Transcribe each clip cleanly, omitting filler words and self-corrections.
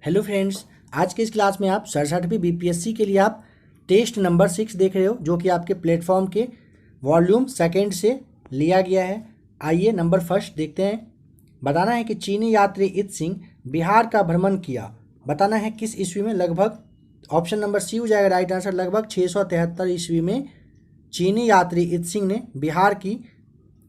Hello friends, आज के इस क्लास में आप 67वीं बीपीएससी के लिए आप टेस्ट नंबर 6 देख रहे हो, जो कि आपके प्लेटफॉर्म के वॉल्यूम सेकंड से लिया गया है। आइए नंबर फर्स्ट देखते हैं। बताना है कि चीनी यात्री इत सिंह बिहार का भ्रमण किया। बताना है किस ईस्वी में। लगभग ऑप्शन नंबर सी हो जाएगा राइट आंसर। लगभग 673 ईस्वी में चीनी यात्री इत सिंह ने बिहार की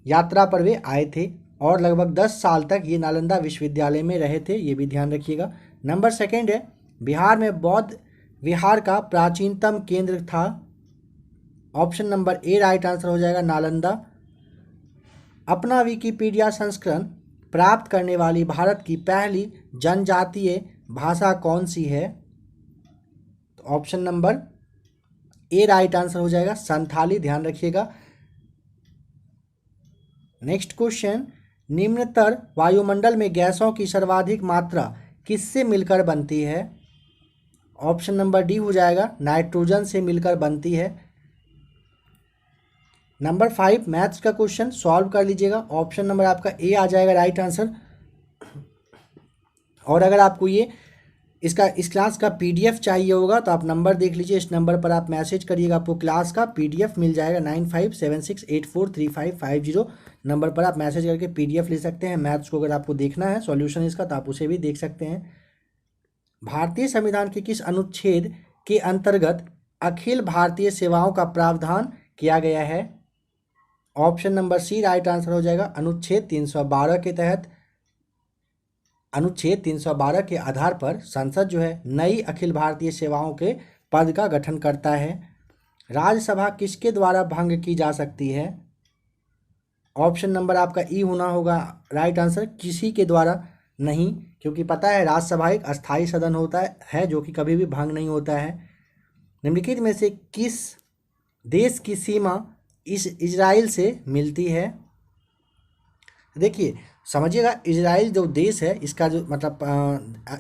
यात्रा पर वे आए थे और लगभग 10 साल तक ये नालंदा विश्वविद्यालय में रहे थे, ये भी ध्यान रखिएगा। नंबर सेकंड है, बिहार में बौद्ध विहार का प्राचीनतम केंद्र था। ऑप्शन नंबर ए राइट आंसर हो जाएगा, नालंदा। अपना विकिपीडिया संस्करण प्राप्त करने वाली भारत की पहली जनजातीय भाषा कौन सी है? तो ऑप्शन नंबर ए राइट आंसर हो जाएगा, संथाली। ध्यान रखिएगा। नेक्स्ट क्वेश्चन, निम्नतर वायुमंडल में गैसों की सर्वाधिक मात्रा किससे मिलकर बनती है? ऑप्शन नंबर डी हो जाएगा, नाइट्रोजन से मिलकर बनती है। नंबर 5 मैथ्स का क्वेश्चन सॉल्व कर लीजिएगा। ऑप्शन नंबर आपका ए आ जाएगा राइट आंसर। और अगर आपको ये इस क्लास का पीडीएफ चाहिए होगा तो आप नंबर देख लीजिए, इस नंबर पर आप मैसेज करिएगा, आपको क्लास का पीडीएफ मिल जाएगा। 9576843550 नंबर पर आप मैसेज करके पीडीएफ ले सकते हैं। मैथ्स को अगर आपको देखना है सॉल्यूशन इसका, तो आप उसे भी देख सकते हैं। भारतीय संविधान के किस अनुच्छेद के अंतर्गत अखिल भारतीय सेवाओं का प्रावधान किया गया है? Option number C right answer हो जाएगा, अनुच्छेद 312 के तहत। अनुच्छेद 312 के आधार पर संसद जो है नई अखिल भारतीय सेवाओं के पद का गठन करता है। राज्यसभा किसके द्वारा भंग की जा सकती है? ऑप्शन नंबर आपका ई होना होगा राइट आंसर, किसी के द्वारा नहीं, क्योंकि पता है राज्यसभा एक अस्थायी सदन होता है जो कि कभी भी भंग नहीं होता है। निम्नलिखित में से किस देश की सीमा इजराइल से मिलती है? देखिए समझिएगा, इजराइल जो देश है इसका जो मतलब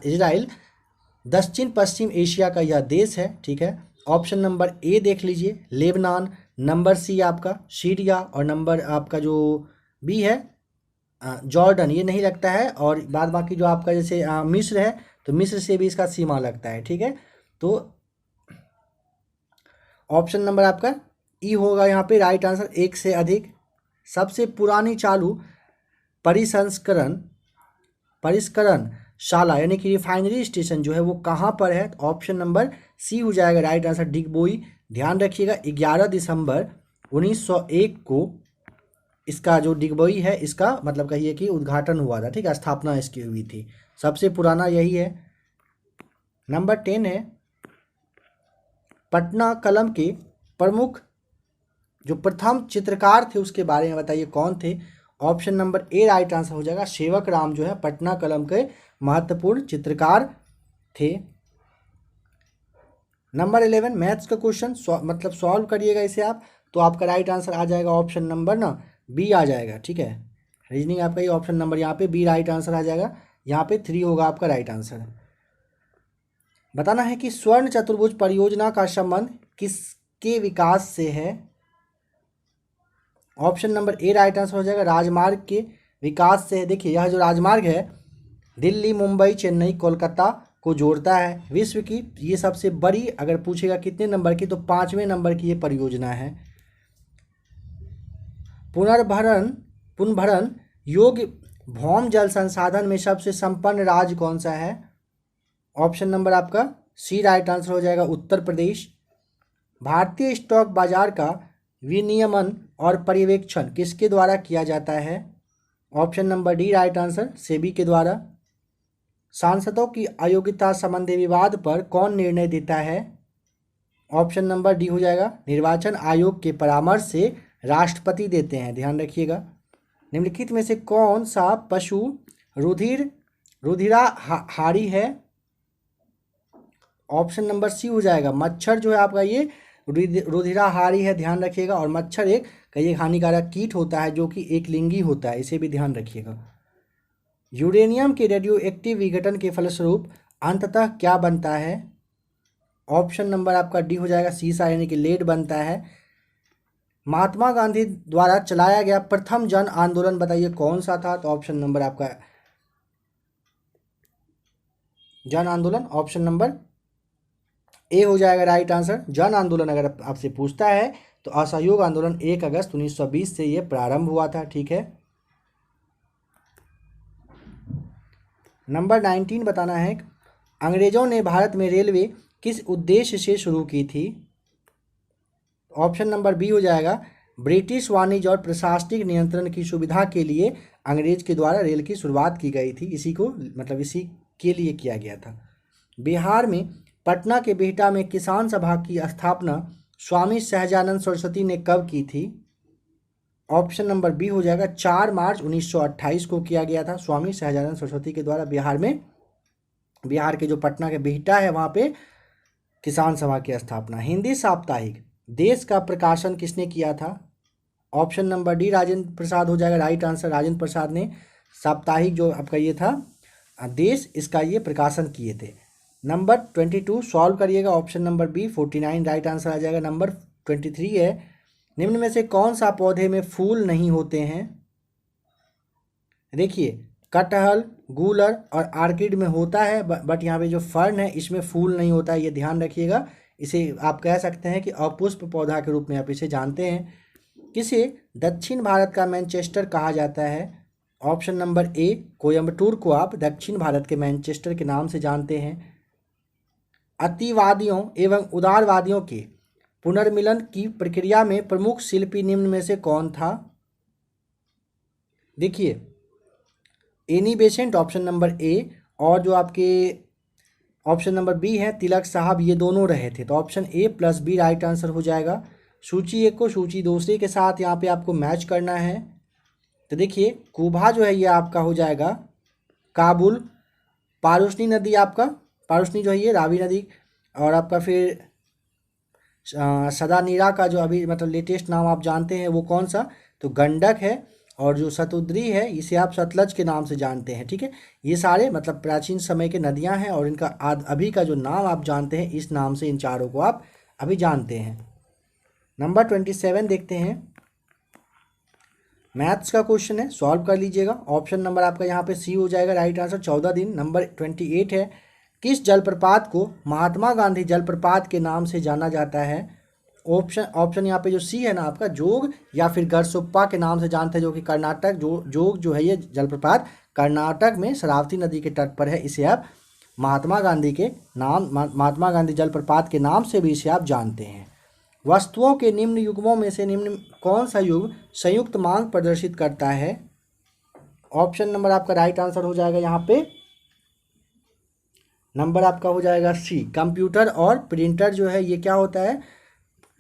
इजराइल दक्षिण पश्चिम एशिया का यह देश है, ठीक है। ऑप्शन नंबर ए देख लीजिए, लेबनान। नंबर सी आपका सीरिया, और नंबर आपका जो बी है जॉर्डन, ये नहीं लगता है। और बाद बाकी जो आपका जैसे मिस्र है, तो मिस्र से भी इसका सीमा लगता है, ठीक है। तो ऑप्शन नंबर आपका ई होगा यहाँ पे राइट आंसर, एक से अधिक। सबसे पुरानी चालू परिष्करण शाला यानी कि रिफाइनरी स्टेशन जो है वो कहाँ पर है? तो ऑप्शन नंबर सी हो जाएगा राइट आंसर, डिगबोई। ध्यान रखिएगा 11 दिसंबर 1901 को इसका जो डिगबोई है इसका मतलब कहिए कि उद्घाटन हुआ था, ठीक है, स्थापना इसकी हुई थी। सबसे पुराना यही है। नंबर 10 है, पटना कलम के प्रमुख जो प्रथम चित्रकार थे उसके बारे में बताइए, कौन थे? ऑप्शन नंबर ए राइट आंसर हो जाएगा, सेवक राम जो है पटना कलम के महत्वपूर्ण चित्रकार थे। नंबर 11 मैथ्स का क्वेश्चन मतलब सॉल्व करिएगा इसे आप, तो आपका राइट आंसर आ जाएगा ऑप्शन नंबर बी आ जाएगा, ठीक है। रीजनिंग आपका ये ऑप्शन नंबर यहाँ पे बी राइट आंसर आ जाएगा। यहाँ पे 3 होगा आपका राइट आंसर। बताना है कि स्वर्ण चतुर्भुज परियोजना का संबंध किसके विकास से है? ऑप्शन नंबर ए राइट आंसर हो जाएगा, राजमार्ग के विकास से है। देखिए यह जो राजमार्ग है दिल्ली, मुंबई, चेन्नई, कोलकाता को जोड़ता है। विश्व की ये सबसे बड़ी, अगर पूछेगा कितने नंबर की, तो 5वें नंबर की ये परियोजना है। पुनर्भरण योग्य भौम जल संसाधन में सबसे संपन्न राज्य कौन सा है? ऑप्शन नंबर आपका सी राइट आंसर हो जाएगा, उत्तर प्रदेश। भारतीय स्टॉक बाजार का विनियमन और पर्यवेक्षण किसके द्वारा किया जाता है? Option number D right answer, SEBI के द्वारा। सांसदों की अयोग्यता संबंधी विवाद पर कौन निर्णय देता है? ऑप्शन नंबर डी हो जाएगा, निर्वाचन आयोग के परामर्श से राष्ट्रपति देते हैं। ध्यान रखिएगा। निम्नलिखित में से कौन सा पशु रुधिराहारी है? ऑप्शन नंबर सी हो जाएगा, मच्छर जो है आपका ये रुधिराहारी है। ध्यान रखिएगा। और मच्छर एक कई हानिकारक कीट होता है जो कि एक लिंगी होता है, इसे भी ध्यान रखिएगा। यूरेनियम के रेडियो एक्टिव विघटन के फलस्वरूप अंततः क्या बनता है? ऑप्शन नंबर आपका डी हो जाएगा, सीसा यानी कि लेड बनता है। महात्मा गांधी द्वारा चलाया गया प्रथम जन आंदोलन बताइए कौन सा था? तो ऑप्शन नंबर आपका जन आंदोलन, ऑप्शन नंबर ए हो जाएगा राइट आंसर। जन आंदोलन अगर आपसे पूछता है तो असहयोग आंदोलन 1 अगस्त 1920 से ये प्रारंभ हुआ था। ठीक है, नंबर 19 बताना है, अंग्रेजों ने भारत में रेलवे किस उद्देश्य से शुरू की थी? ऑप्शन नंबर बी हो जाएगा, ब्रिटिश वाणिज्य और प्रशासनिक नियंत्रण की सुविधा के लिए अंग्रेज के द्वारा रेल की शुरुआत की गई थी। इसी को मतलब इसी के लिए किया गया था। बिहार में पटना के बिहटा में किसान सभा की स्थापना स्वामी सहजानंद सरस्वती ने कब की थी? ऑप्शन नंबर बी हो जाएगा, 4 मार्च 1928 को किया गया था। स्वामी सहजानंद सरस्वती के द्वारा बिहार के जो पटना के बिहटा है वहाँ पे किसान सभा की स्थापना। हिंदी साप्ताहिक देश का प्रकाशन किसने किया था? Option number D Rajendra Prasad हो जाएगा राइट आंसर। राजेंद्र प्रसाद ने साप्ताहिक जो आपका ये था देश, इसका ये प्रकाशन किए थे। नंबर 22 सॉल्व करिएगा, option number B 49 right answer आ जाएगा। नंबर 23 है, निम्न में से कौन सा पौधे में फूल नहीं होते हैं? देखिए, कटहल, गूलर और आर्किड में होता है, बट यहाँ पे जो फर्न है इसमें फूल नहीं होता है, ये ध्यान रखिएगा। इसे आप कह सकते हैं कि अपुष्प पौधा के रूप में आप इसे जानते हैं। किसे दक्षिण भारत का मैनचेस्टर कहा जाता है? ऑप्शन नंबर ए कोयम्बटूर को आप दक्षिण भारत के मैनचेस्टर के नाम से जानते हैं। अतिवादियों एवं उदारवादियों के पुनर्मिलन की प्रक्रिया में प्रमुख शिल्पी निम्न में से कौन था? देखिए, एनी बेसेंट ऑप्शन नंबर ए, और जो आपके ऑप्शन नंबर बी है तिलक साहब, ये दोनों रहे थे। तो option A plus B right answer हो जाएगा। सूची एक को सूची दूसरे के साथ यहाँ पे आपको मैच करना है। तो देखिए, कुभा जो है ये आपका हो जाएगा काबुल, पारुष्णी नदी आपका, पारुष्णी जो है ये रावी नदी, और आपका फिर सदानीरा का जो अभी मतलब लेटेस्ट नाम आप जानते हैं वो कौन सा? तो गंडक है, और जो सतुद्री है इसे आप सतलज के नाम से जानते हैं। ठीक है, ये सारे मतलब प्राचीन समय के नदियां हैं, और इनका अभी का जो नाम आप जानते हैं इस नाम से इन चारों को आप अभी जानते हैं। नंबर 27 देखते हैं, मैथ्स का क्वेश्चन है, सॉल्व कर लीजिएगा। ऑप्शन नंबर आपका यहाँ पे सी हो जाएगा राइट आंसर, 14 दिन। नंबर 28 है, किस जलप्रपात को महात्मा गांधी जलप्रपात के नाम से जाना जाता है? ऑप्शन यहाँ पे जो सी है ना आपका, जोग या फिर गरसोप्पा के नाम से जानते हैं, जो कि कर्नाटक जोग जो है ये जलप्रपात कर्नाटक में शरावती नदी के तट पर है। इसे आप महात्मा गांधी के नाम, महात्मा गांधी जलप्रपात के नाम से भी इसे आप जानते हैं। वस्तुओं के निम्न युग्मों में से निम्न कौन सा युग्म संयुक्त मांग प्रदर्शित करता है? ऑप्शन नंबर आपका राइट आंसर हो जाएगा यहाँ पे, नंबर आपका हो जाएगा सी। कंप्यूटर और प्रिंटर जो है ये क्या होता है?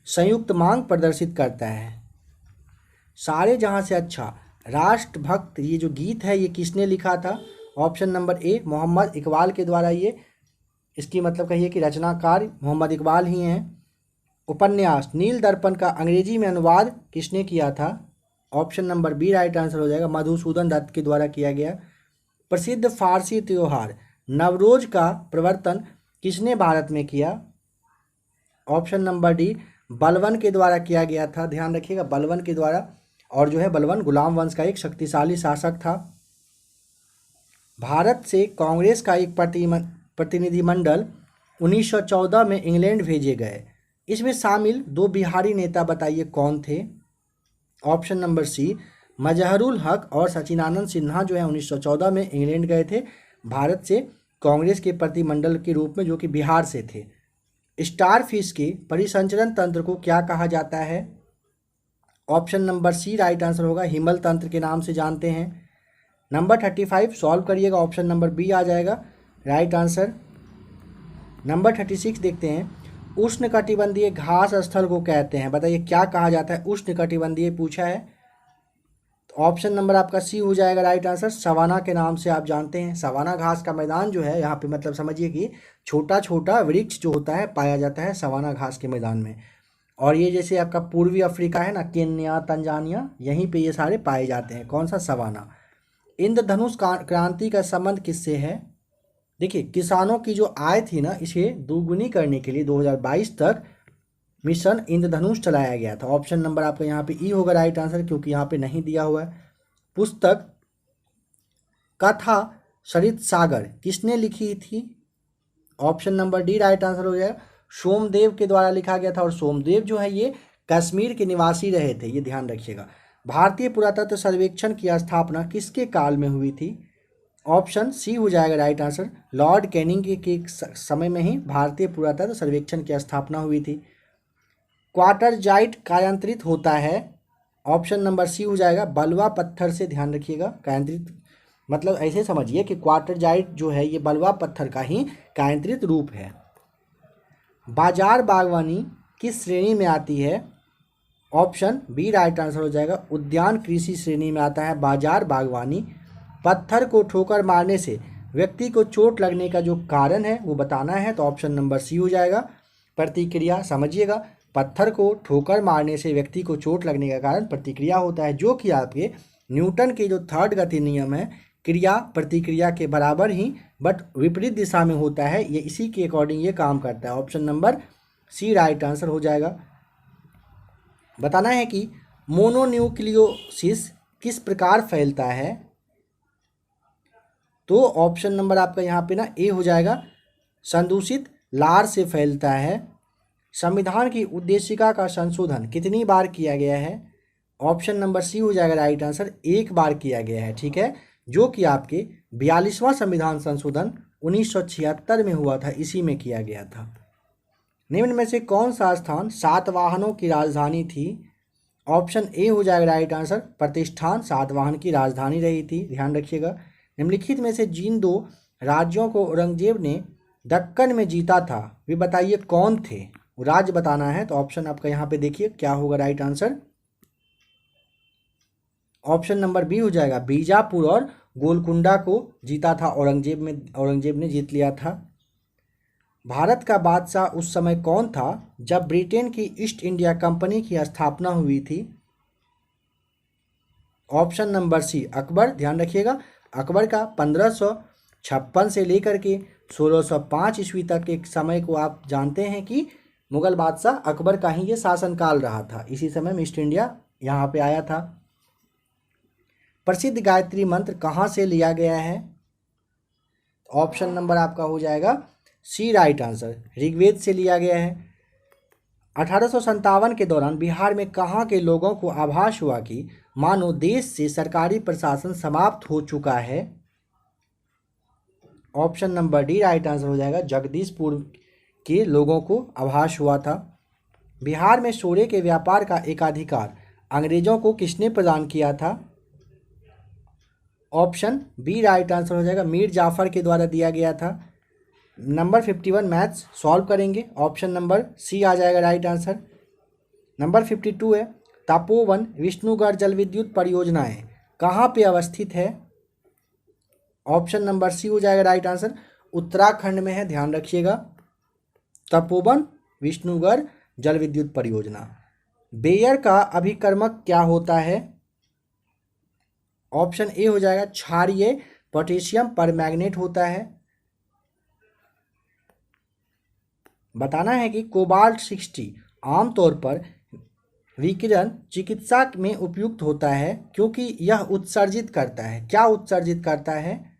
संयुक्त मांग प्रदर्शित करता है। सारे जहां से अच्छा राष्ट्रभक्त ये जो गीत है ये किसने लिखा था? Option number A Mohammad Iqbal के द्वारा, ये इसकी मतलब कहिए कि रचनाकार मोहम्मद इकबाल ही हैं। उपन्यास नील दर्पण का अंग्रेजी में अनुवाद किसने किया था? Option number B right answer हो जाएगा, मधुसूदन दत्त के द्वारा किया गया। प्रसिद्ध फारसी त्योहार नवरोज का प्रवर्तन किसने भारत में किया? ऑप्शन नंबर डी बलवन के द्वारा किया गया था। ध्यान रखिएगा, बलवन के द्वारा, और जो है बलवन गुलाम वंश का एक शक्तिशाली शासक था। भारत से कांग्रेस का एक प्रतिनिधिमंडल 1914 में इंग्लैंड भेजे गए, इसमें शामिल 2 बिहारी नेता बताइए कौन थे? ऑप्शन नंबर सी मजहरुल हक और सचिदानंद सिन्हा जो है 1914 में इंग्लैंड गए थे भारत से कांग्रेस के प्रतिनिधिमंडल के रूप में, जो कि बिहार से थे। स्टारफिश के परिसंचरण तंत्र को क्या कहा जाता है? Option number C right answer होगा, हिमल तंत्र के नाम से जानते हैं। नंबर 35 सॉल्व करिएगा, ऑप्शन नंबर बी आ जाएगा राइट आंसर। नंबर 36 देखते हैं, उष्णकटिबंधीय घास स्थल को कहते हैं, बताइए क्या कहा जाता है? उष्णकटिबंधीय पूछा है, तो ऑप्शन नंबर आपका सी हो जाएगा राइट आंसर, सवाना के नाम से आप जानते हैं। सवाना घास का मैदान जो है यहाँ पे मतलब समझिए कि छोटा छोटा वृक्ष जो होता है पाया जाता है सवाना घास के मैदान में, और ये जैसे आपका पूर्वी अफ्रीका है ना, केन्या, तंजानिया, यहीं पे ये सारे पाए जाते हैं। कौन सा? सवाना। इंद्रधनुष क्रांति का संबंध किससे है? देखिए, किसानों की जो आय थी ना इसे दोगुनी करने के लिए 2022 तक मिशन इंद्रधनुष चलाया गया था। ऑप्शन नंबर आपका यहाँ पे ई होगा राइट आंसर, क्योंकि यहाँ पे नहीं दिया हुआ है। पुस्तक कथा सरित सागर किसने लिखी थी? Option number D right answer हो जाएगा। सोमदेव के द्वारा लिखा गया था, और सोमदेव जो है ये कश्मीर के निवासी रहे थे, ये ध्यान रखिएगा। भारतीय पुरातत्व सर्वेक्षण की स्थापना किसके काल में हुई थी? ऑप्शन सी हो जाएगा राइट आंसर। लॉर्ड कैनिंग के समय में ही भारतीय पुरातत्व सर्वेक्षण की स्थापना हुई थी। क्वार्टरजाइट कायांतरित होता है, ऑप्शन नंबर सी हो जाएगा बलुआ पत्थर से। ध्यान रखिएगा, कायांतरित मतलब ऐसे समझिए कि क्वार्टरजाइट जो है ये बलुआ पत्थर का ही कायांतरित रूप है। बाजार बागवानी किस श्रेणी में आती है? ऑप्शन बी राइट आंसर हो जाएगा। उद्यान कृषि श्रेणी में आता है बाजार बागवानी। पत्थर को ठोकर मारने से व्यक्ति को चोट लगने का जो कारण है वो बताना है, तो ऑप्शन नंबर सी हो जाएगा प्रतिक्रिया। समझिएगा, पत्थर को ठोकर मारने से व्यक्ति को चोट लगने का कारण प्रतिक्रिया होता है, जो कि आपके न्यूटन के जो थर्ड गति नियम है क्रिया प्रतिक्रिया के बराबर ही बट विपरीत दिशा में होता है, ये इसी के अकॉर्डिंग ये काम करता है। Option number C right answer हो जाएगा। बताना है कि मोनोन्यूक्लियोसिस किस प्रकार फैलता है, तो ऑप्शन नंबर आपका यहाँ पे ना ए हो जाएगा, संदूषित लार से फैलता है। संविधान की उद्देशिका का संशोधन कितनी बार किया गया है? ऑप्शन नंबर सी हो जाएगा राइट आंसर, एक बार किया गया है, ठीक है, जो कि आपके 42वां संविधान संशोधन 1976 में हुआ था, इसी में किया गया था। निम्न में से कौन सा स्थान सातवाहनों की राजधानी थी? ऑप्शन ए हो जाएगा राइट आंसर, प्रतिष्ठान सातवाहन की राजधानी रही थी। ध्यान रखिएगा। निम्नलिखित में से जिन दो राज्यों को औरंगजेब ने दक्कन में जीता था वे बताइए कौन थे? वो राज्य बताना है, तो ऑप्शन आपका यहाँ पे देखिए क्या होगा right answer. Option number B हो जाएगा, बीजापुर और गोलकुंडा को जीता था औरंगजेब ने जीत लिया था। भारत का बादशाह उस समय कौन था जब ब्रिटेन की ईस्ट इंडिया कंपनी की स्थापना हुई थी? Option number C Akbar. ध्यान रखिएगा, अकबर का 1556 से लेकर के 1605 ईस्वी तक के समय को आप जानते हैं कि मुगल बादशाह अकबर का ही ये शासनकाल रहा था। इसी समय में ईस्ट इंडिया यहाँ पे आया था। प्रसिद्ध गायत्री मंत्र कहाँ से लिया गया है? ऑप्शन नंबर आपका हो जाएगा सी राइट आंसर, ऋग्वेद से लिया गया है। 1857 के दौरान बिहार में कहाँ के लोगों को आभास हुआ कि मानो देश से सरकारी प्रशासन समाप्त हो चुका है? Option number D right answer हो जाएगा, जगदीशपुर के लोगों को आभास हुआ था। बिहार में सोने के व्यापार का एकाधिकार अंग्रेजों को किसने प्रदान किया था? ऑप्शन बी राइट आंसर हो जाएगा, मीर जाफर के द्वारा दिया गया था। नंबर 51 मैथ्स सॉल्व करेंगे, ऑप्शन नंबर सी आ जाएगा राइट आंसर। नंबर 52 है, तपोवन विष्णुगढ़ जल विद्युत परियोजनाएं कहाँ पे अवस्थित है? ऑप्शन नंबर सी हो जाएगा राइट आंसर, उत्तराखंड में है। ध्यान रखिएगा, तपोवन विष्णुगढ़ जल विद्युत परियोजना। बेयर का अभिकर्मक क्या होता है? ऑप्शन ए हो जाएगा, क्षारीय पोटेशियम परमैंगनेट होता है। बताना है कि कोबाल्ट 60 आमतौर पर विकिरण चिकित्सा में उपयुक्त होता है क्योंकि यह उत्सर्जित करता है। क्या उत्सर्जित करता है?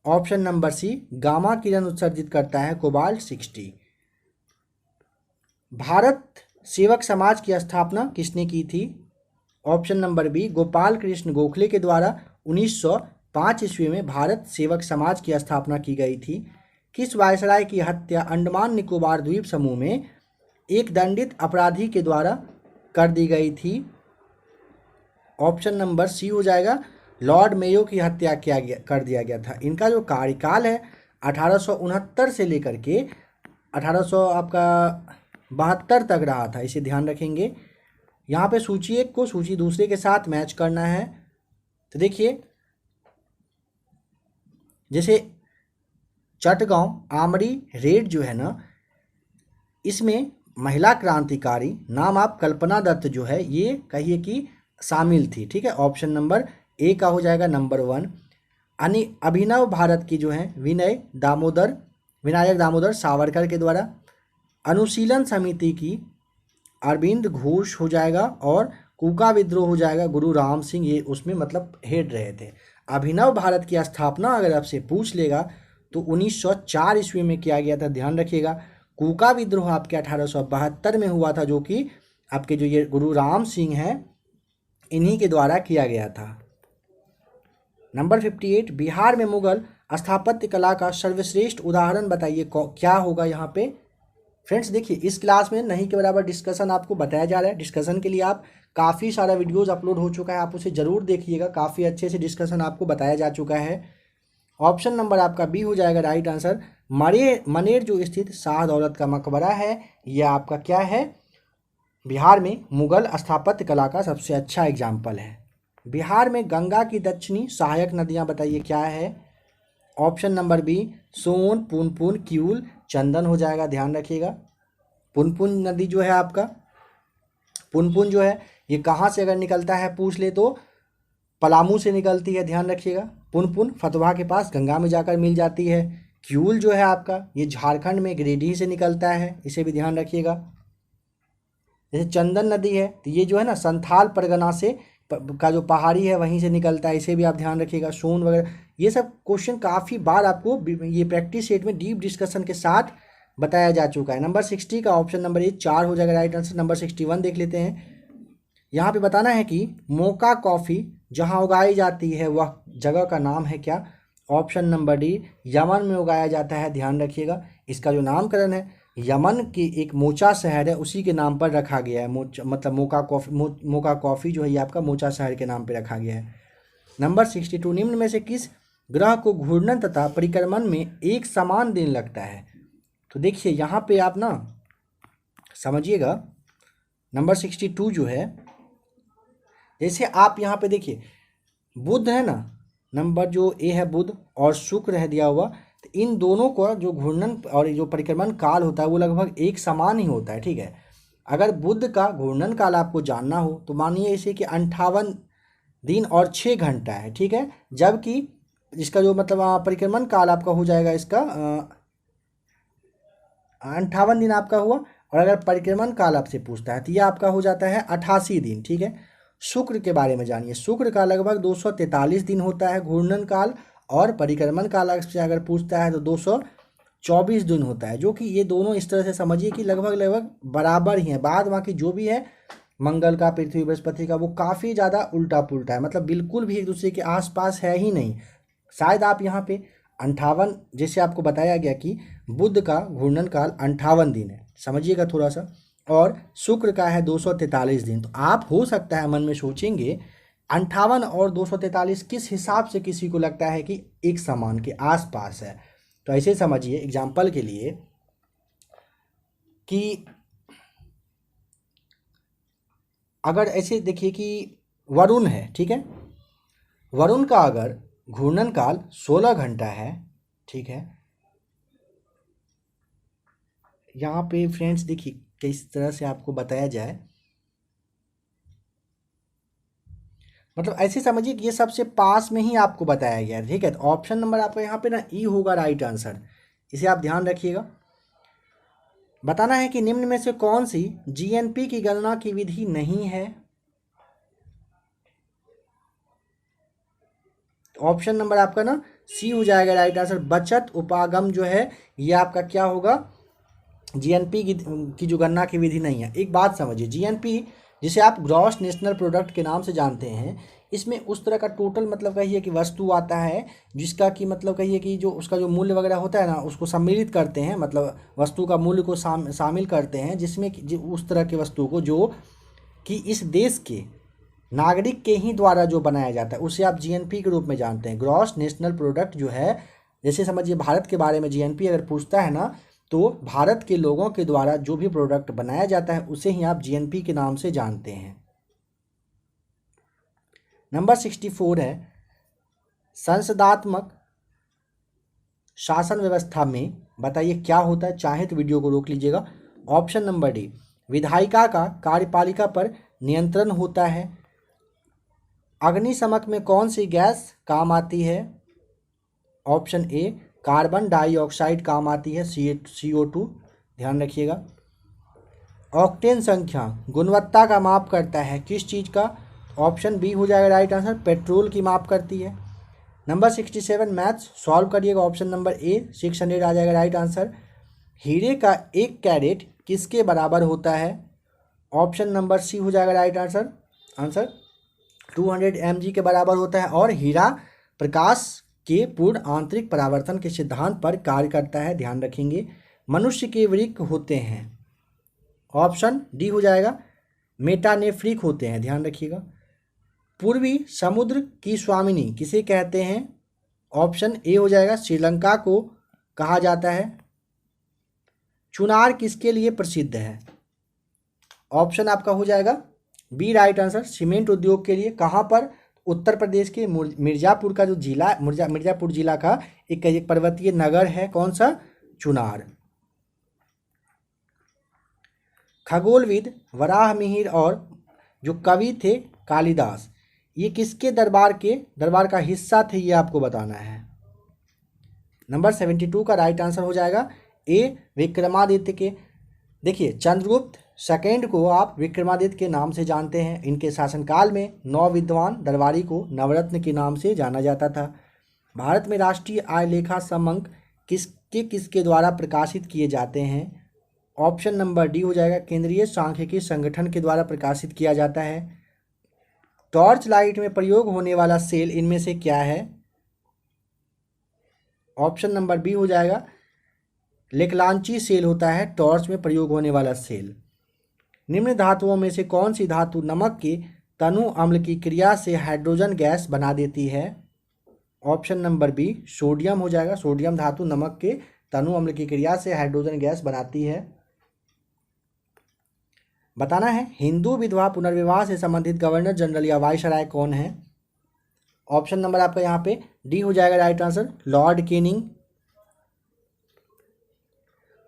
ऑप्शन नंबर सी गामा किरण उत्सर्जित करता है कोबाल्ट 60। भारत सेवक समाज की स्थापना किसने की थी? Option number B Gopal Krishna Gokhale के द्वारा 1905 ईस्वी में भारत सेवक समाज की स्थापना की गई थी। किस वायसराय की हत्या अंडमान निकोबार द्वीप समूह में एक दंडित अपराधी के द्वारा कर दी गई थी? ऑप्शन नंबर सी हो जाएगा, लॉर्ड मेयो की हत्या कर दिया गया था। इनका जो कार्यकाल है 1869 से लेकर के 1872 तक रहा था, इसे ध्यान रखेंगे। यहाँ पे सूची एक को सूची दूसरे के साथ मैच करना है। तो देखिए, जैसे चटगांव आमरी रेड जो है ना, इसमें महिला क्रांतिकारी नाम आप कल्पना दत्त जो है ये कहिए कि शामिल थी, ठीक है। ऑप्शन नंबर ए का हो जाएगा नंबर 1। अभिनव भारत की जो है विनायक दामोदर सावरकर के द्वारा। अनुशीलन समिति की अरविंद घोष हो जाएगा, और कूका विद्रोह हो जाएगा गुरु राम सिंह, ये उसमें मतलब हेड रहे थे। अभिनव भारत की स्थापना अगर आपसे पूछ लेगा तो 1904 ईस्वी में किया गया था, ध्यान रखिएगा। कूका विद्रोह आपके 1872 में हुआ था, जो कि आपके जो ये गुरु राम सिंह हैं इन्हीं के द्वारा किया गया था। नंबर 58, बिहार में मुगल स्थापत्य कला का सर्वश्रेष्ठ उदाहरण बताइए, क्या होगा यहाँ पे। फ्रेंड्स देखिए, इस क्लास में नहीं के बराबर डिस्कशन आपको बताया जा रहा है। डिस्कशन के लिए आप काफ़ी सारा वीडियोस अपलोड हो चुका है, आप उसे ज़रूर देखिएगा, काफ़ी अच्छे से डिस्कशन आपको बताया जा चुका है। ऑप्शन नंबर आपका बी हो जाएगा राइट आंसर। मनेर जो स्थित शाह दौलत का मकबरा है, यह आपका क्या है, बिहार में मुगल स्थापत्य कला का सबसे अच्छा एग्जाम्पल है। बिहार में गंगा की दक्षिणी सहायक नदियाँ बताइए क्या है। ऑप्शन नंबर बी सोन, पुनपुन, किऊल, चंदन हो जाएगा, ध्यान रखिएगा। पुनपुन नदी जो है आपका, पुनपुन जो है ये कहाँ से अगर निकलता है पूछ ले तो पलामू से निकलती है, ध्यान रखिएगा। पुनपुन फतवा के पास गंगा में जाकर मिल जाती है। किऊल जो है आपका ये झारखंड में गिरिडीह से निकलता है, इसे भी ध्यान रखिएगा। जैसे चंदन नदी है तो ये जो है ना संथाल परगना से का जो पहाड़ी है वहीं से निकलता है, इसे भी आप ध्यान रखिएगा। सोन वगैरह ये सब क्वेश्चन काफ़ी बार आपको ये प्रैक्टिस सेट में डीप डिस्कशन के साथ बताया जा चुका है। नंबर 60 का ऑप्शन नंबर ए 4 हो जाएगा राइट आंसर। नंबर 61 देख लेते हैं। यहाँ पे बताना है कि मोका कॉफ़ी जहाँ उगाई जाती है वह जगह का नाम है क्या। ऑप्शन नंबर डी यमन में उगाया जाता है, ध्यान रखिएगा। इसका जो नामकरण है यमन की एक मोचा शहर है उसी के नाम पर रखा गया है। मतलब मोका कॉफ़ी जो है ये आपका मोचा शहर के नाम पर रखा गया है। नंबर 62, निम्न में से किस ग्रह को घूर्णन तथा परिक्रमण में एक समान दिन लगता है। तो देखिए यहाँ पे आप ना समझिएगा, नंबर 62 जो है, जैसे आप यहाँ पे देखिए बुध है ना, नंबर जो ए है बुध और शुक्र है दिया हुआ, तो इन दोनों का जो घूर्णन और जो परिक्रमण काल होता है वो लगभग एक समान ही होता है, ठीक है। अगर बुध का घूर्णन काल आपको जानना हो तो मानिए इसे कि 58 दिन और 6 घंटा है, ठीक है। जबकि इसका जो मतलब परिक्रमण काल आपका हो जाएगा, इसका 58 दिन आपका हुआ, और अगर परिक्रमण काल आपसे पूछता है तो यह आपका हो जाता है 88 दिन, ठीक है। शुक्र के बारे में जानिए, शुक्र का लगभग 243 दिन होता है घूर्णन काल, और परिक्रमण काल से अगर पूछता है तो 224 दिन होता है, जो कि ये दोनों इस तरह से समझिए कि लगभग बराबर ही हैं। बाद बाकी जो भी है मंगल का, पृथ्वी, बृहस्पति का, वो काफ़ी ज़्यादा उल्टा पुल्टा है, मतलब बिल्कुल भी एक दूसरे के आसपास है ही नहीं। शायद आप यहाँ पे 58, जैसे आपको बताया गया कि बुध का घूर्णन काल 58 दिन है, समझिएगा थोड़ा सा, और शुक्र का है 243 दिन। तो आप हो सकता है मन में सोचेंगे 58 और 243 किस हिसाब से किसी को लगता है कि एक समान के आसपास है। तो ऐसे समझिए एग्जाम्पल के लिए कि अगर ऐसे देखिए कि वरुण है, ठीक है, वरुण का अगर घूर्णन काल 16 घंटा है, ठीक है। यहाँ पे फ्रेंड्स देखिए किस तरह से आपको बताया जाए, मतलब ऐसे समझिए कि ये सबसे पास में ही आपको बताया गया है, ठीक है। तो ऑप्शन नंबर आपका यहाँ पे ना ई होगा राइट आंसर, इसे आप ध्यान रखिएगा। बताना है कि निम्न में से कौन सी जीएनपी की गणना की विधि नहीं है। ऑप्शन नंबर आपका ना सी हो जाएगा राइट आंसर। बचत उपागम जो है ये आपका क्या होगा, जीएनपी की जो गणना की विधि नहीं है। एक बात समझिए, जीएनपी जिसे आप ग्रॉस नेशनल प्रोडक्ट के नाम से जानते हैं, इसमें उस तरह का टोटल मतलब कहिए कि वस्तु आता है जिसका कि मतलब कहिए कि जो उसका जो मूल्य वगैरह होता है ना उसको सम्मिलित करते हैं, मतलब वस्तु का मूल्य को शामिल करते हैं, जिसमें उस तरह की वस्तु को जो कि इस देश के नागरिक के ही द्वारा जो बनाया जाता है उसे आप जीएनपी के रूप में जानते हैं। ग्रॉस नेशनल प्रोडक्ट जो है, जैसे समझिए भारत के बारे में जीएनपी अगर पूछता है ना तो भारत के लोगों के द्वारा जो भी प्रोडक्ट बनाया जाता है उसे ही आप जीएनपी के नाम से जानते हैं। नंबर 64 है, संसदात्मक शासन व्यवस्था में बताइए क्या होता है। चाहे तो वीडियो को रोक लीजिएगा। ऑप्शन नंबर डी विधायिका का कार्यपालिका पर नियंत्रण होता है। अग्निशमक में कौन सी गैस काम आती है। ऑप्शन ए कार्बन डाइऑक्साइड काम आती है, CO2, ध्यान रखिएगा। ऑक्टेन संख्या गुणवत्ता का माप करता है किस चीज़ का। ऑप्शन बी हो जाएगा राइट आंसर, पेट्रोल की माप करती है। नंबर 67 मैथ्स सॉल्व करिएगा। ऑप्शन नंबर ए 600 आ जाएगा राइट आंसर। हीरे का 1 कैरेट किसके बराबर होता है? ऑप्शन नंबर सी हो जाएगा राइट आंसर 200 mg के बराबर होता है। और हीरा प्रकाश के पूर्ण आंतरिक परावर्तन के सिद्धांत पर कार्य करता है, ध्यान रखेंगे। मनुष्य के वृक्क होते हैं, ऑप्शन डी हो जाएगा मेटानेफ्रिक होते हैं, ध्यान रखिएगा। पूर्वी समुद्र की स्वामिनी किसे कहते हैं? ऑप्शन ए हो जाएगा श्रीलंका को कहा जाता है। चुनार किसके लिए प्रसिद्ध है? ऑप्शन आपका हो जाएगा बी राइट आंसर सीमेंट उद्योग के लिए। कहाँ पर? उत्तर प्रदेश के मिर्जापुर का जो जिला मिर्जापुर जिला का एक पर्वतीय नगर है, कौन सा? चुनार। खगोलविद वराहमिहिर और जो कवि थे कालिदास, ये किसके दरबार का हिस्सा थे, ये आपको बताना है। नंबर 72 का राइट आंसर हो जाएगा ए विक्रमादित्य के। देखिए चंद्रगुप्त सेकेंड को आप विक्रमादित्य के नाम से जानते हैं। इनके शासनकाल में 9 विद्वान दरबारी को नवरत्न के नाम से जाना जाता था। भारत में राष्ट्रीय आय लेखा समंक किसके द्वारा प्रकाशित किए जाते हैं? ऑप्शन नंबर डी हो जाएगा केंद्रीय सांख्यिकी संगठन के द्वारा प्रकाशित किया जाता है। टॉर्च लाइट में प्रयोग होने वाला सेल इनमें से क्या है? ऑप्शन नंबर बी हो जाएगा लेकलांची सेल होता है टॉर्च में प्रयोग होने वाला सेल। निम्न धातुओं में से कौन सी धातु नमक के तनु अम्ल की क्रिया से हाइड्रोजन गैस बना देती है? ऑप्शन नंबर बी सोडियम हो जाएगा। सोडियम धातु नमक के तनु अम्ल की क्रिया से हाइड्रोजन गैस बनाती है। बताना है हिंदू विधवा पुनर्विवाह से संबंधित गवर्नर जनरल या वायसराय कौन है? ऑप्शन नंबर आपका यहाँ पे डी हो जाएगा right answer Lord Canning.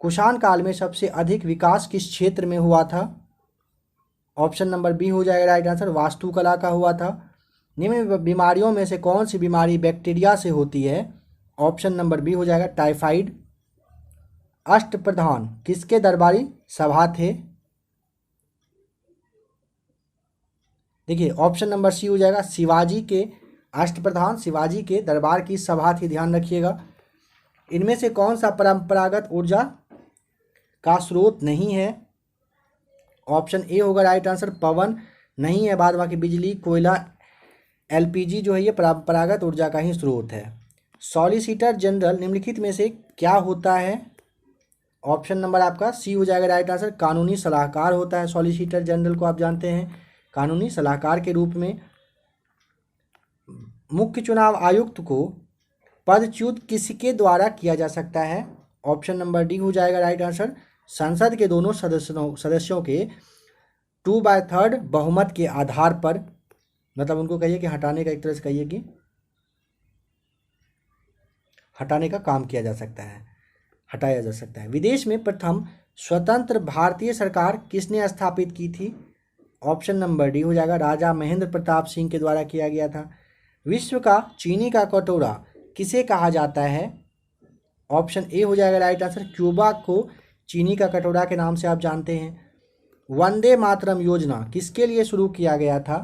Kushan काल में सबसे अधिक विकास किस क्षेत्र में हुआ था? ऑप्शन नंबर बी हो जाएगा राइट आंसर वास्तुकला का हुआ था। निम्न बीमारियों में से कौन सी बीमारी बैक्टीरिया से होती है? ऑप्शन नंबर बी हो जाएगा टाइफाइड। अष्टप्रधान किसके दरबारी सभा थे? देखिए ऑप्शन नंबर सी हो जाएगा शिवाजी के अष्टप्रधान शिवाजी के दरबार की सभा थी, ध्यान रखिएगा। इनमें से कौन सा परंपरागत ऊर्जा का स्रोत नहीं है? ऑप्शन ए होगा राइट आंसर पवन नहीं है, बाद बाकी बिजली कोयला एलपीजी जो है ये परंपरागत ऊर्जा का ही स्रोत है। सॉलिसिटर जनरल निम्नलिखित में से क्या होता है? ऑप्शन नंबर आपका सी हो जाएगा राइट आंसर कानूनी सलाहकार होता है। सॉलिसिटर जनरल को आप जानते हैं कानूनी सलाहकार के रूप में। मुख्य चुनाव आयुक्त को पदच्युत किसके द्वारा किया जा सकता है? ऑप्शन नंबर डी हो जाएगा राइट आंसर संसद के दोनों सदस्यों के 2/3 बहुमत के आधार पर, मतलब उनको कहिए कि हटाने का, एक तरह से कहिए कि हटाने का काम किया जा सकता है, हटाया जा सकता है। विदेश में प्रथम स्वतंत्र भारतीय सरकार किसने स्थापित की थी? ऑप्शन नंबर डी हो जाएगा राजा महेंद्र प्रताप सिंह के द्वारा किया गया था। विश्व का चीनी का कटोरा किसे कहा जाता है? ऑप्शन ए हो जाएगा राइट आंसर क्यूबा को चीनी का कटोरा के नाम से आप जानते हैं। वंदे मातरम योजना किसके लिए शुरू किया गया था?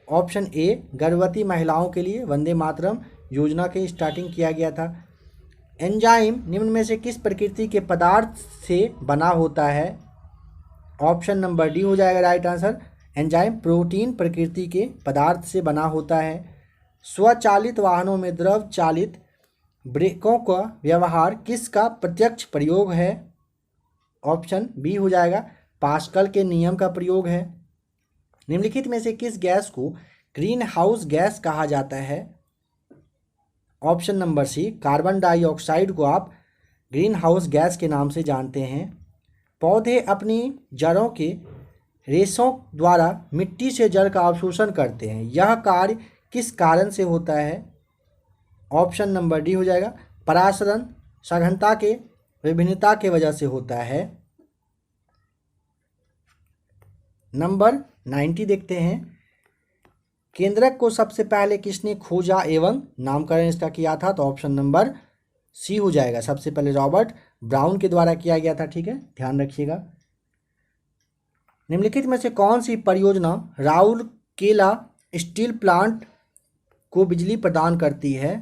ऑप्शन ए गर्भवती महिलाओं के लिए वंदे मातरम योजना की स्टार्टिंग किया गया था। एंजाइम निम्न में से किस प्रकृति के पदार्थ से बना होता है? ऑप्शन नंबर डी हो जाएगा राइट आंसर एंजाइम प्रोटीन प्रकृति के पदार्थ से बना होता है। स्वचालित वाहनों में द्रव चालित ब्रेकों का व्यवहार किसका प्रत्यक्ष प्रयोग है? ऑप्शन बी हो जाएगा पास्कल के नियम का प्रयोग है। निम्नलिखित में से किस गैस को ग्रीन हाउस गैस कहा जाता है? Option number C carbon dioxide को आप ग्रीन हाउस गैस के नाम से जानते हैं। पौधे अपनी जड़ों के रेशों द्वारा मिट्टी से जल का अवशोषण करते हैं, यह कार्य किस कारण से होता है? ऑप्शन नंबर डी हो जाएगा परासरण सघनता के विभिन्नता के वजह से होता है। नंबर 90 देखते हैं। केंद्रक को सबसे पहले किसने खोजा एवं नामकरण इसका किया था? तो ऑप्शन नंबर सी हो जाएगा सबसे पहले रॉबर्ट ब्राउन के द्वारा किया गया था, ठीक है, ध्यान रखिएगा। निम्नलिखित में से कौन सी परियोजना राउरकेला स्टील प्लांट को बिजली प्रदान करती है?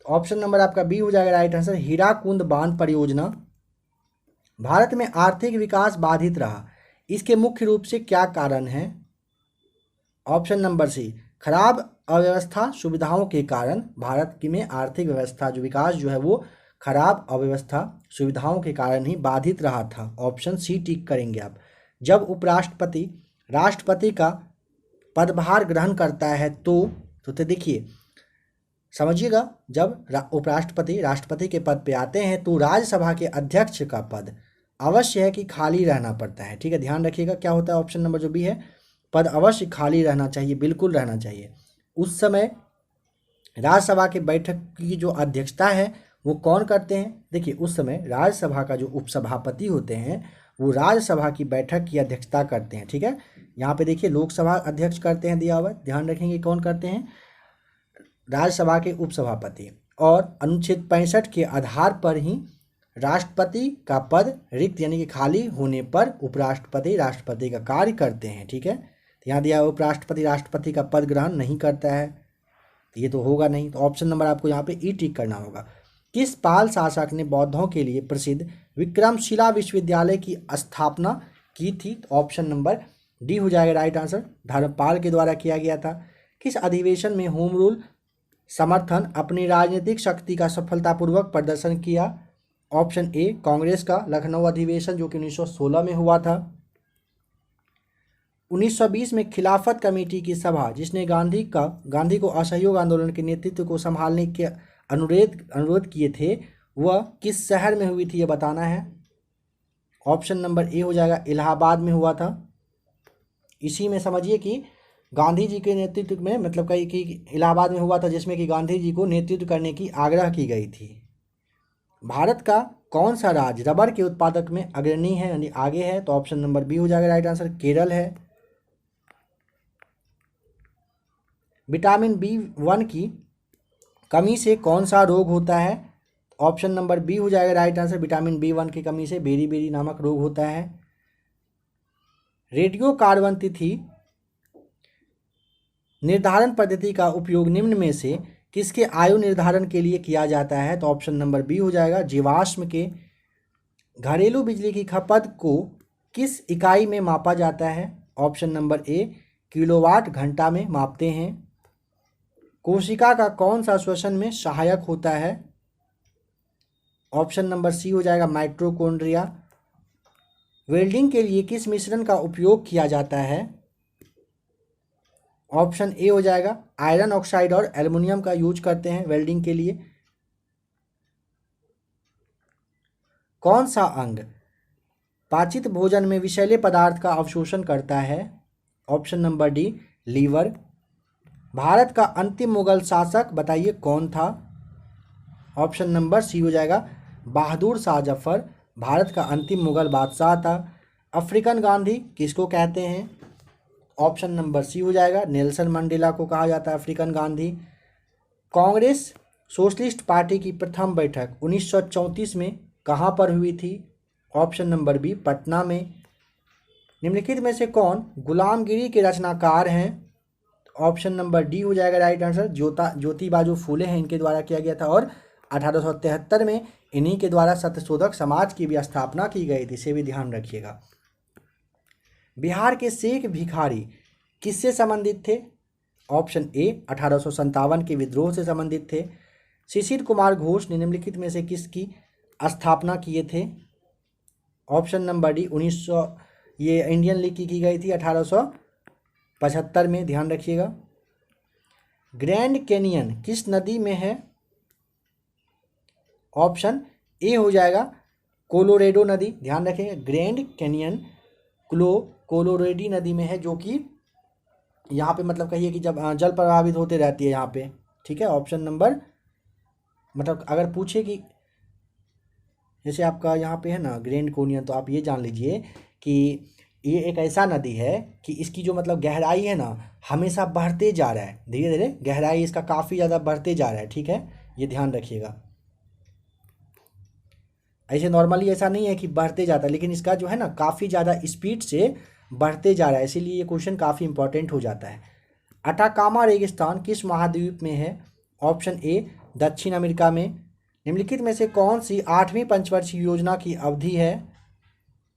ऑप्शन नंबर आपका बी हो जाएगा राइट आंसर, हीराकुंड बांध परियोजना। भारत में आर्थिक विकास बाधित रहा, इसके मुख्य रूप से क्या कारण है? ऑप्शन नंबर सी, खराब अव्यवस्था सुविधाओं के कारण भारत की में आर्थिक व्यवस्था जो विकास जो है वो खराब अव्यवस्था सुविधाओं के कारण ही बाधित रहा था। ऑप्शन सी टिक करेंगे आप। जब उपराष्ट्रपति राष्ट्रपति का पदभार ग्रहण करता है तो देखिए समझिएगा, जब उपराष्ट्रपति राष्ट्रपति के पद पे आते हैं तो राज्यसभा के अध्यक्ष का पद अवश्य है कि खाली रहना पड़ता है। ठीक है, ध्यान रखिएगा क्या होता है। ऑप्शन नंबर जो बी है, पद अवश्य खाली रहना चाहिए, बिल्कुल रहना चाहिए। उस समय राज्यसभा की बैठक की जो अध्यक्षता है वो कौन करते हैं? देखिए उस समय राज्यसभा का जो उपसभापति होते हैं वो राज्यसभा की बैठक की अध्यक्षता करते हैं। ठीक है, यहाँ पे देखिए लोकसभा अध्यक्ष करते हैं दिया हुआ, ध्यान रखेंगे कौन करते हैं? राज्यसभा के उपसभापति। और अनुच्छेद 65 के आधार पर ही राष्ट्रपति का पद रिक्त यानी कि खाली होने पर उपराष्ट्रपति राष्ट्रपति का कार्य करते हैं। ठीक है, तो यहाँ दिया उपराष्ट्रपति राष्ट्रपति का पद ग्रहण नहीं करता है, तो ये तो होगा नहीं। तो ऑप्शन नंबर आपको यहाँ पे ई टिक करना होगा। किस पाल शासक ने बौद्धों के लिए प्रसिद्ध विक्रमशिला विश्वविद्यालय की स्थापना की थी? तो ऑप्शन नंबर डी हो जाएगा राइट आंसर, धर्मपाल के द्वारा किया गया था। किस अधिवेशन में होम रूल समर्थन अपनी राजनीतिक शक्ति का सफलतापूर्वक प्रदर्शन किया? ऑप्शन ए, कांग्रेस का लखनऊ अधिवेशन जो कि 1916 में हुआ था। 1920 में खिलाफत कमेटी की सभा जिसने गांधी को असहयोग आंदोलन के नेतृत्व को संभालने के अनुरोध किए थे वह किस शहर में हुई थी, ये बताना है। ऑप्शन नंबर ए हो जाएगा, इलाहाबाद में हुआ था। इसी में समझिए कि गांधी जी के नेतृत्व में मतलब कहीं कि इलाहाबाद में हुआ था, जिसमें कि गांधी जी को नेतृत्व करने की आग्रह की गई थी। भारत का कौन सा राज्य रबर के उत्पादक में अग्रणी है यानी आगे है? तो ऑप्शन नंबर बी हो जाएगा राइट आंसर, केरल है। विटामिन B1 की कमी से कौन सा रोग होता है? ऑप्शन नंबर बी हो जाएगा राइट आंसर, विटामिन B1 की कमी से बेरी नामक रोग होता है। रेडियो कार्बन तिथि निर्धारण पद्धति का उपयोग निम्न में से किसके आयु निर्धारण के लिए किया जाता है? तो ऑप्शन नंबर बी हो जाएगा, जीवाश्म के। घरेलू बिजली की खपत को किस इकाई में मापा जाता है? ऑप्शन नंबर ए, किलोवाट घंटा में मापते हैं। कोशिका का कौन सा श्वसन में सहायक होता है? ऑप्शन नंबर सी हो जाएगा, माइटोकॉन्ड्रिया। वेल्डिंग के लिए किस मिश्रण का उपयोग किया जाता है? ऑप्शन ए हो जाएगा, आयरन ऑक्साइड और एल्युमिनियम का यूज करते हैं वेल्डिंग के लिए। कौन सा अंग पाचित भोजन में विषैले पदार्थ का अवशोषण करता है? Option number D, liver. भारत का अंतिम मुगल शासक बताइए कौन था? ऑप्शन नंबर सी हो जाएगा, बहादुर शाह जफर भारत का अंतिम मुगल बादशाह था। अफ्रीकन गांधी किसको कहते हैं? ऑप्शन नंबर सी हो जाएगा, नेल्सन मंडेला को कहा जाता है African Gandhi. Congress socialist party की प्रथम बैठक 1934 में कहाँ पर हुई थी? ऑप्शन नंबर बी, पटना में। निम्नलिखित में से कौन गुलामगिरी के रचनाकार हैं? ऑप्शन नंबर डी हो जाएगा राइट आंसर, ज्योतिबा जो फूले हैं इनके द्वारा किया गया था और 1873 में इन्हीं के द्वारा सत्यशोधक समाज की भी स्थापना की गई थी, इसे भी ध्यान रखिएगा। बिहार के शेख भिखारी किससे संबंधित थे? ऑप्शन ए, 1857 के विद्रोह से संबंधित थे। शिशिर कुमार घोष ने निम्नलिखित में से किसकी स्थापना किए थे? ऑप्शन नंबर डी, 1900 ये इंडियन लीग की गई थी 1875 में, ध्यान रखिएगा। ग्रैंड कैनियन किस नदी में है? ऑप्शन ए हो जाएगा, कोलोरेडो नदी, ध्यान रखेंगे। ग्रैंड कैनियन कोलोरेडो नदी में है, जो कि यहाँ पे मतलब कहिए कि जब जल प्रभावित होते रहती है यहाँ पे। ठीक है, ऑप्शन नंबर मतलब अगर पूछे कि जैसे आपका यहाँ पे है ना ग्रैंड कैनियन, तो आप ये जान लीजिए कि ये एक ऐसा नदी है कि इसकी जो मतलब गहराई है ना हमेशा बढ़ते जा रहा है, धीरे धीरे गहराई इसका काफ़ी ज़्यादा बढ़ते जा रहा है। ठीक है, ये ध्यान रखिएगा। ऐसे नॉर्मली ऐसा नहीं है कि बढ़ते जाता है, लेकिन इसका जो है ना काफ़ी ज़्यादा स्पीड से बढ़ते जा रहा है, इसीलिए ये क्वेश्चन काफ़ी इंपॉर्टेंट हो जाता है। अटाकामा रेगिस्तान किस महाद्वीप में है? ऑप्शन ए दक्षिण अमेरिका में। निम्नलिखित में से कौन सी 8वीं पंचवर्षीय योजना की अवधि है?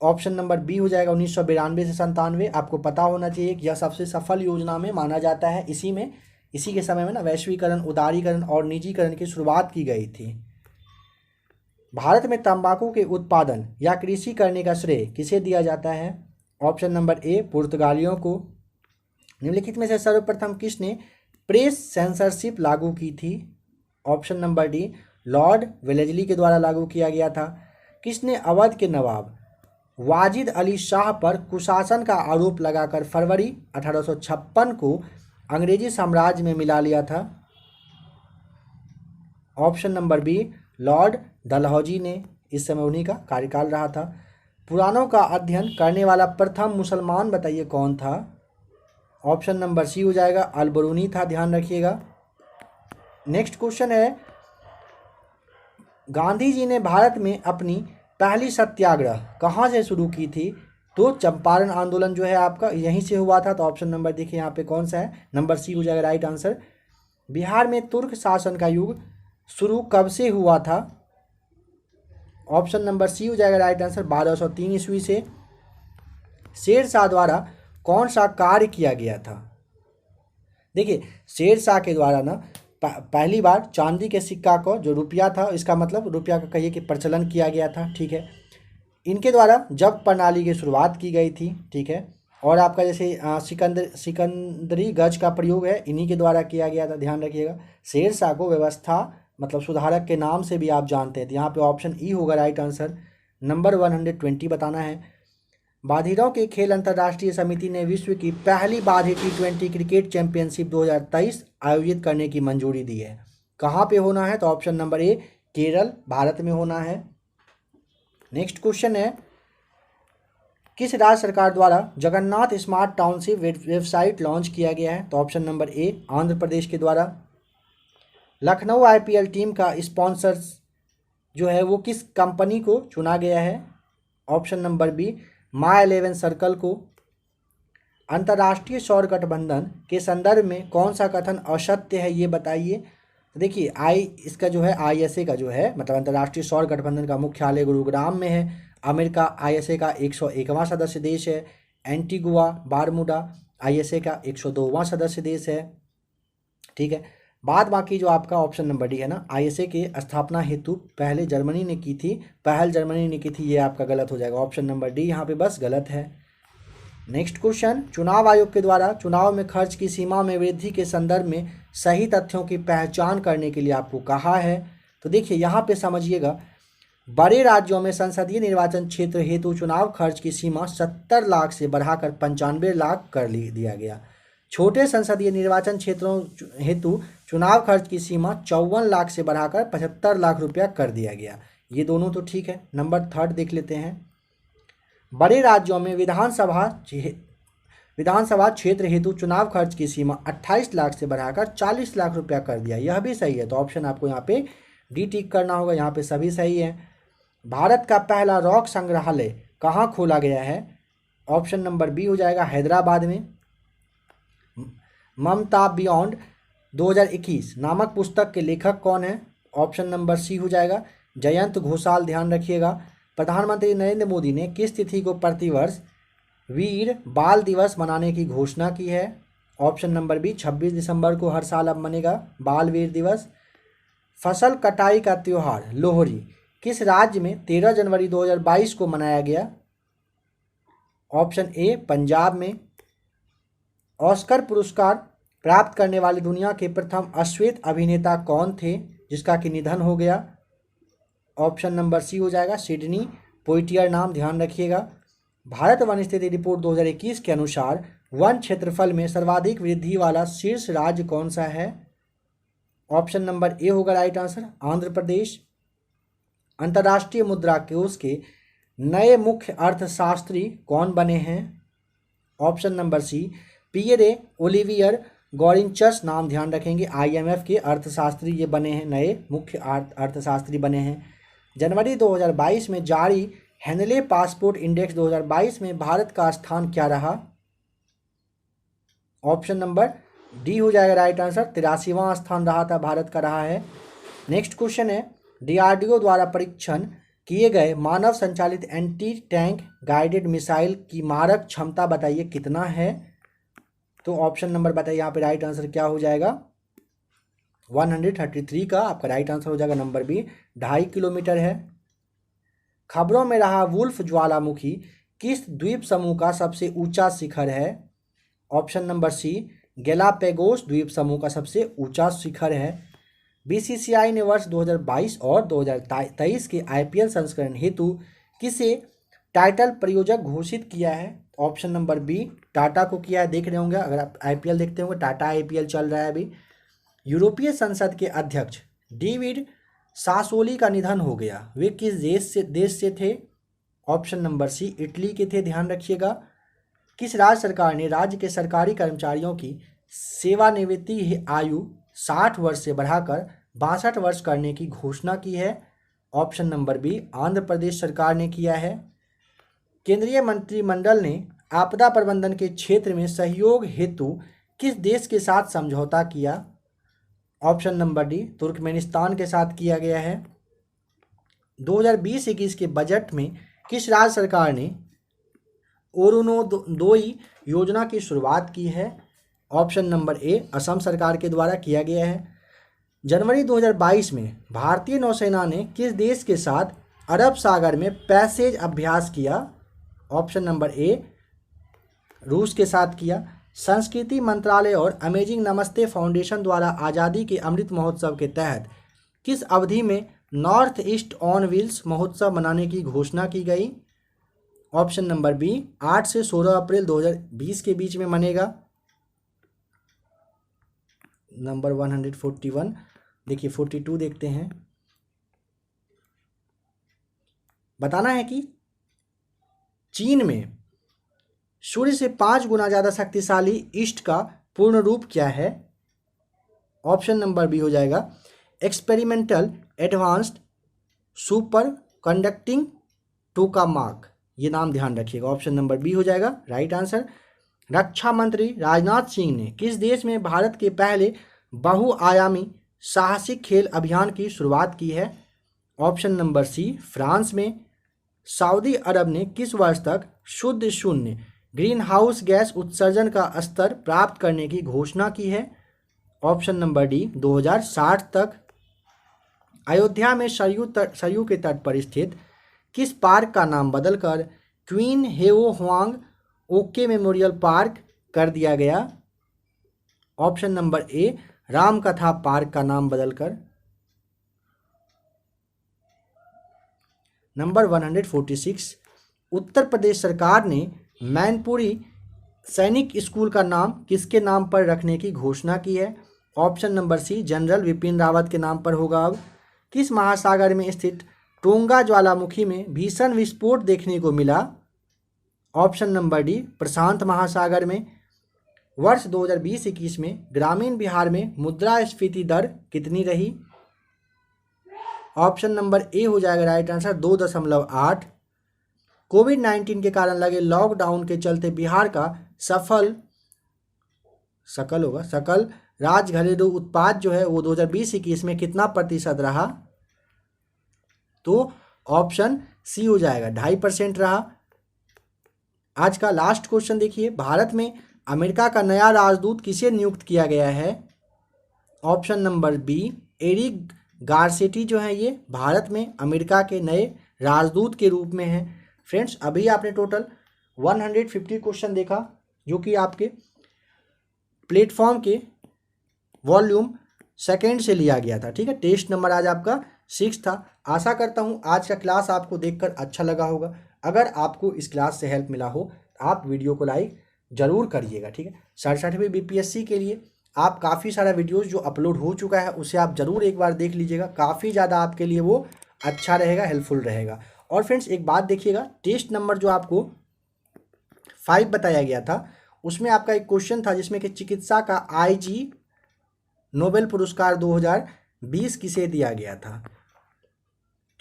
ऑप्शन नंबर बी हो जाएगा 1992 से 97। आपको पता होना चाहिए कि यह सबसे सफल योजना में माना जाता है। इसी के समय में ना वैश्वीकरण, उदारीकरण और निजीकरण की शुरुआत की गई थी। भारत में तंबाकू के उत्पादन या कृषि करने का श्रेय किसे दिया जाता है? ऑप्शन नंबर ए पुर्तगालियों को। निम्नलिखित में से सर्वप्रथम किसने प्रेस सेंसरशिप लागू की थी? Option number D Lord Wellesley के द्वारा लागू किया गया था। किसने अवध के नवाब वाजिद अली शाह पर कुशासन का आरोप लगाकर फरवरी 1856 को अंग्रेजी साम्राज्य में मिला लिया था? Option number B Lord Dalhousie ने, इस समय उन्हीं का कार्यकाल रहा था। पुराणों का अध्ययन करने वाला प्रथम मुसलमान बताइए कौन था? ऑप्शन नंबर सी हो जाएगा अल-बरूनी था, ध्यान रखिएगा। नेक्स्ट क्वेश्चन है, गांधी जी ने भारत में अपनी पहली सत्याग्रह कहाँ से शुरू की थी? तो चंपारण आंदोलन जो है आपका यहीं से हुआ था। तो ऑप्शन नंबर देखिए यहाँ पे कौन सा है, नंबर सी हो जाएगा राइट आंसर। बिहार में तुर्क शासन का युग शुरू कब से हुआ था? ऑप्शन नंबर सी हो जाएगा राइट आंसर 1203 ईस्वी से। शेर शाह द्वारा कौन सा कार्य किया गया था? देखिए शेर शाह के द्वारा ना पहली बार चांदी के सिक्का को, जो रुपया था, इसका मतलब रुपया का कहिए कि प्रचलन किया गया था, ठीक है। इनके द्वारा जब्त प्रणाली की शुरुआत की गई थी, ठीक है। और आपका जैसे सिकंदरी गज का प्रयोग है, इन्हीं के द्वारा किया गया था, ध्यान रखिएगा। शेर शाह को व्यवस्था मतलब सुधारक के नाम से भी आप जानते हैं। तो यहाँ पे ऑप्शन ई होगा राइट आंसर। नंबर 120 बताना है। बाधिरों के खेल अंतर्राष्ट्रीय समिति ने विश्व की पहली बाधी T20 क्रिकेट चैंपियनशिप 2023 आयोजित करने की मंजूरी दी है। कहाँ पे होना है? तो ऑप्शन नंबर ए केरल, भारत में होना है। नेक्स्ट क्वेश्चन है, किस राज्य सरकार द्वारा Jagannath smart township website launch किया गया है? तो ऑप्शन नंबर ए आंध्र प्रदेश के द्वारा। लखनऊ IPL टीम का स्पॉन्सर जो है वो किस कंपनी को चुना गया है? Option number be my 11 circle को। अंतर्राष्ट्रीय सौर गठबंधन के संदर्भ में कौन सा कथन असत्य है, ये बताइए। तो देखिए इसका जो है ISA का जो है मतलब अंतर्राष्ट्रीय सौर गठबंधन का मुख्यालय गुरुग्राम में है। अमेरिका ISA का 101वां सदस्य देश है। एंटीगुआ बारमूडा ISA का 102वां सदस्य देश है, ठीक है। बाद बाकी जो आपका ऑप्शन नंबर डी है ना, ISA के स्थापना हेतु पहल जर्मनी ने की थी, ये आपका गलत हो जाएगा। ऑप्शन नंबर डी यहाँ पे बस गलत है। नेक्स्ट क्वेश्चन, चुनाव आयोग के द्वारा चुनाव में खर्च की सीमा में वृद्धि के संदर्भ में सही तथ्यों की पहचान करने के लिए आपको कहा है। तो देखिए यहाँ पे समझिएगा, बड़े राज्यों में संसदीय निर्वाचन क्षेत्र हेतु चुनाव खर्च की सीमा 70 लाख से बढ़ाकर 95 लाख कर दिया गया। छोटे संसदीय निर्वाचन क्षेत्रों हेतु चुनाव खर्च की सीमा 54 लाख से बढ़ाकर 75 लाख रुपया कर दिया गया। ये दोनों तो ठीक है। नंबर 3 देख लेते हैं, बड़े राज्यों में विधानसभा क्षेत्र हेतु चुनाव खर्च की सीमा 28 लाख से बढ़ाकर 40 लाख रुपया कर दिया, यह भी सही है। तो ऑप्शन आपको यहाँ पे डी टिक करना होगा, यहाँ पे सभी सही है। भारत का पहला रॉक संग्रहालय कहाँ खोला गया है? ऑप्शन नंबर बी हो जाएगा हैदराबाद में। ममता बियॉन्ड 2021 नामक पुस्तक के लेखक कौन है? ऑप्शन नंबर सी हो जाएगा जयंत घोषाल, ध्यान रखिएगा। प्रधानमंत्री नरेंद्र मोदी ने किस तिथि को प्रतिवर्ष वीर बाल दिवस मनाने की घोषणा की है? ऑप्शन नंबर बी 26 दिसंबर को हर साल अब मनेगा बाल वीर दिवस। फसल कटाई का त्यौहार लोहड़ी किस राज्य में 13 जनवरी 2022 को मनाया गया? ऑप्शन ए पंजाब में। ऑस्कर पुरस्कार प्राप्त करने वाले दुनिया के प्रथम अश्वेत अभिनेता कौन थे जिसका कि निधन हो गया? ऑप्शन नंबर सी हो जाएगा सिडनी पोइटियर नाम, ध्यान रखिएगा। भारत वन स्थिति रिपोर्ट 2021 के अनुसार वन क्षेत्रफल में सर्वाधिक वृद्धि वाला शीर्ष राज्य कौन सा है? ऑप्शन नंबर ए होगा राइट आंसर आंध्र प्रदेश। अंतर्राष्ट्रीय मुद्रा कोष के नए मुख्य अर्थशास्त्री कौन बने हैं? Option number C Pierre Olivier Gourinchas नाम, ध्यान रखेंगे। IMF के अर्थशास्त्री ये बने हैं, नए मुख्य अर्थशास्त्री बने हैं। जनवरी 2022 में जारी हेनले पासपोर्ट इंडेक्स 2022 में भारत का स्थान क्या रहा? ऑप्शन नंबर डी हो जाएगा राइट आंसर, 83वां स्थान रहा था, भारत का रहा है। नेक्स्ट क्वेश्चन है, डीआरडीओ द्वारा परीक्षण किए गए मानव संचालित एंटी टैंक गाइडेड मिसाइल की मारक क्षमता बताइए कितना है? तो ऑप्शन नंबर बताइए यहाँ पे राइट आंसर क्या हो जाएगा? 133 का आपका राइट आंसर हो जाएगा नंबर बी, 2.5 किलोमीटर है। खबरों में रहा वुल्फ ज्वालामुखी किस द्वीप समूह का सबसे ऊंचा शिखर है? ऑप्शन नंबर सी, गैलापेगोस द्वीप समूह का सबसे ऊंचा शिखर है। बीसीसीआई ने वर्ष 2022 और 2023 के आईपीएल संस्करण हेतु किसे टाइटल प्रायोजक घोषित किया है? ऑप्शन नंबर बी, टाटा को किया है। देख रहे होंगे, अगर आप आईपीएल देखते होंगे, टाटा आईपीएल चल रहा है अभी। यूरोपीय संसद के अध्यक्ष डेविड सासोली का निधन हो गया, वे किस देश से थे? ऑप्शन नंबर सी, इटली के थे, ध्यान रखिएगा। किस राज्य सरकार ने राज्य के सरकारी कर्मचारियों की सेवानिवृत्ति आयु 60 वर्ष से बढ़ाकर 62 वर्ष करने की घोषणा की है? Option number B, Andhra Pradesh सरकार ने किया है। केंद्रीय मंत्रिमंडल ने आपदा प्रबंधन के क्षेत्र में सहयोग हेतु किस देश के साथ समझौता किया? ऑप्शन नंबर डी, तुर्कमेनिस्तान के साथ किया गया है। 2020-21 के बजट में किस राज्य सरकार ने अरुणोदय योजना की शुरुआत की है? ऑप्शन नंबर ए, असम सरकार के द्वारा किया गया है। जनवरी 2022 में भारतीय नौसेना ने किस देश के साथ अरब सागर में पैसेज अभ्यास किया? ऑप्शन नंबर ए, रूस के साथ किया। संस्कृति मंत्रालय और अमेजिंग नमस्ते फाउंडेशन द्वारा आज़ादी के अमृत महोत्सव के तहत किस अवधि में नॉर्थ ईस्ट ऑन व्हील्स महोत्सव मनाने की घोषणा की गई? ऑप्शन नंबर बी, 8 से 16 अप्रैल 2020 के बीच में मनेगा। नंबर 141, देखिए 42 देखते हैं। बताना है कि चीन में सूर्य से 5 गुना ज़्यादा शक्तिशाली ईस्ट का पूर्ण रूप क्या है? ऑप्शन नंबर बी हो जाएगा, एक्सपेरिमेंटल एडवांस्ड सुपर कंडक्टिंग टोकामाक, ये नाम ध्यान रखिएगा। ऑप्शन नंबर बी हो जाएगा राइट आंसर। रक्षा मंत्री राजनाथ सिंह ने किस देश में भारत के पहले बहुआयामी साहसिक खेल अभियान की शुरुआत की है? ऑप्शन नंबर सी, फ्रांस में। सऊदी अरब ने किस वर्ष तक शुद्ध शून्य ग्रीन हाउस गैस उत्सर्जन का स्तर प्राप्त करने की घोषणा की है? ऑप्शन नंबर डी, 2060 तक। अयोध्या में सरयू के तट पर स्थित किस पार्क का नाम बदलकर Queen Heo Hwang ok memorial park कर दिया गया? Option number A, Ramkatha park का नाम बदलकर। नंबर 146, उत्तर प्रदेश सरकार ने मैनपुरी सैनिक स्कूल का नाम किसके नाम पर रखने की घोषणा की है? Option number C, General Bipin Rawat के नाम पर होगा। अब किस महासागर में स्थित टोंगा ज्वालामुखी में भीषण विस्फोट देखने को मिला? ऑप्शन नंबर डी, प्रशांत महासागर में। वर्ष 2020-21 में ग्रामीण बिहार में मुद्रास्फीति दर कितनी रही? ऑप्शन नंबर ए हो जाएगा राइट आंसर, 2.8। कोविड-19 के कारण लगे लॉकडाउन के चलते बिहार का सकल राज्य घरेलू उत्पाद जो है वो 2020-21 में कितना प्रतिशत रहा? तो ऑप्शन सी हो जाएगा, 2.5% रहा। आज का लास्ट क्वेश्चन देखिए, भारत में अमेरिका का नया राजदूत किसे नियुक्त किया गया है? Option number B, Eric Garcetti जो है ये भारत में अमेरिका के नए राजदूत के रूप में है। फ्रेंड्स, अभी आपने टोटल 150 क्वेश्चन देखा जो कि आपके प्लेटफॉर्म के वॉल्यूम सेकेंड से लिया गया था। ठीक है, टेस्ट नंबर आज आपका 6 था। आशा करता हूँ आज का क्लास आपको देखकर अच्छा लगा होगा। अगर आपको इस क्लास से हेल्प मिला हो तो आप वीडियो को लाइक जरूर करिएगा। ठीक है, 67वीं बीपीएससी के लिए आप काफ़ी सारा वीडियोस जो अपलोड हो चुका है उसे आप ज़रूर एक बार देख लीजिएगा, काफ़ी ज़्यादा आपके लिए वो अच्छा रहेगा, हेल्पफुल रहेगा। और फ्रेंड्स एक बात देखिएगा, टेस्ट नंबर जो आपको 5 बताया गया था उसमें आपका एक क्वेश्चन था जिसमें कि चिकित्सा का IG नोबेल पुरस्कार 2020 किसे दिया गया था।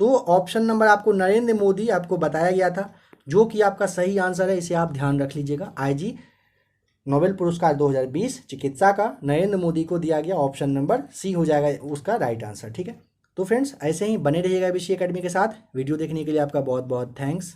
तो ऑप्शन नंबर आपको नरेंद्र मोदी आपको बताया गया था, जो कि आपका सही आंसर है, इसे आप ध्यान रख लीजिएगा। IG नोबेल पुरस्कार 2020 चिकित्सा का नरेंद्र मोदी को दिया गया, ऑप्शन नंबर सी हो जाएगा उसका राइट आंसर। ठीक है, तो फ्रेंड्स ऐसे ही बने रहिएगा ABC एकेडमी के साथ। वीडियो देखने के लिए आपका बहुत बहुत थैंक्स।